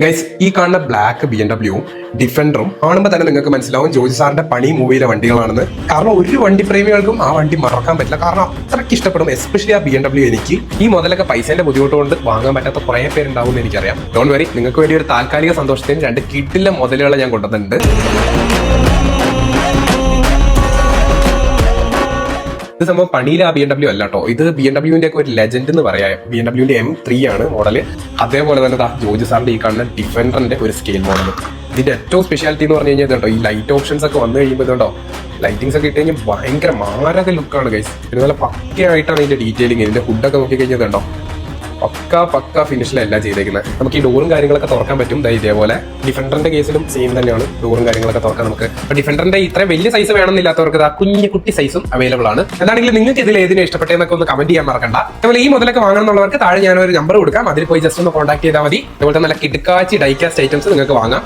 Guys, ഈ കാണുന്ന black BMW ഡിഫൻഡറും കാണുമ്പോൾ തന്നെ നിങ്ങൾക്ക് മനസ്സിലാവും ജോജി സാറിന്റെ പണി മൂവിയിലെ വണ്ടികളാണെന്ന്. കാരണം ഒരു വണ്ടി പ്രേമികൾക്കും ആ വണ്ടി മറക്കാൻ പറ്റില്ല. കാരണം അത്രയ്ക്ക് ഇഷ്ടപ്പെടും. എസ്പെഷ്യലി ആ BMW എനിക്ക് ഈ മുതലൊക്കെ പൈസേന്റെ ബുദ്ധിമുട്ട് കൊണ്ട് വാങ്ങാൻ പറ്റാത്ത കുറെ പേരുണ്ടാവും എന്ന് എനിക്കറിയാം. ഡോണ്ട് വരി, നിങ്ങൾക്ക് വേണ്ടി ഒരു താൽക്കാലിക സന്തോഷത്തിന് 2 കിട്ടില്ല മുതലുകളെ ഞാൻ കൊണ്ടുവന്നിട്ടുണ്ട്. ഇത് സംഭവം പണിയിലെ ആ BMW അല്ല കേട്ടോ. ഇത് BMW ഒക്കെ ഒരു ലെജൻഡ് എന്ന് പറയാം. BMW M3 ആണ് മോഡല്. അതേപോലെ തന്നെ ജോജി സാറിന്റെ ഈ കാണുന്ന ഡിഫൻഡറിന്റെ ഒരു സ്കെയിൽ മോഡൽ. ഇതിന്റെ ഏറ്റവും സ്പെഷ്യാലിറ്റി എന്ന് പറഞ്ഞു കഴിഞ്ഞാൽ കേട്ടോ, ഈ ലൈറ്റ് ഓപ്ഷൻസ് ഒക്കെ വന്നു കഴിയുമ്പോൾ ഇതുണ്ടോ, ലൈറ്റിംഗ്സ് ഒക്കെ ഇട്ട് കഴിഞ്ഞാൽ ഭയങ്കര മാരക ലുക്കാണ് ഗൈസ്. പിന്നെ നല്ല പക്കയായിട്ടാണ് ഇതിന്റെ ഡീറ്റെയിലിംഗ്. ഇതിന്റെ ഹുഡൊക്കെ നോക്കി കഴിഞ്ഞാൽ കണ്ടോ, പക്ക ഫിനിഷിലെല്ലാം ചെയ്തേക്കുന്നത്. നമുക്ക് ഈ ഡോറും കാര്യങ്ങളൊക്കെ തുറക്കാൻ പറ്റും. ഇതേപോലെ ഡിഫൻഡറിന്റെ കേസിലും സെയിം തന്നെയാണ്. ഡോറും കാര്യങ്ങളൊക്കെ തുറക്കാൻ നമുക്ക്. ഡിഫൻഡറിന്റെ ഇത്രയും വലിയ സൈസ് വേണമെന്നില്ലാത്തവർക്ക് കുട്ടി സൈസും അവൈലബിൾ ആണ്. എന്താണെങ്കിലും നിങ്ങൾക്ക് ഇതിൽ ഏതിനെ ഇഷ്ടപ്പെട്ടതെന്നൊക്കെ ഒന്ന് കമന്റ് ചെയ്യാൻ മറക്കണ്ട. അതുപോലെ ഈ മുതലൊക്കെ വാങ്ങണം എന്നുള്ളവർക്ക് താഴെ ഞാനൊരു നമ്പർ കൊടുക്കാം. അതിൽ പോയി ജസ്റ്റ് ഒന്ന് കോൺടാക്ട് ചെയ്താൽ മതി. അതുപോലെ നല്ല കിടക്കാച്ചി ഡൈകാസ്റ്റ് ഐറ്റംസ് നിങ്ങൾക്ക് വാങ്ങാം.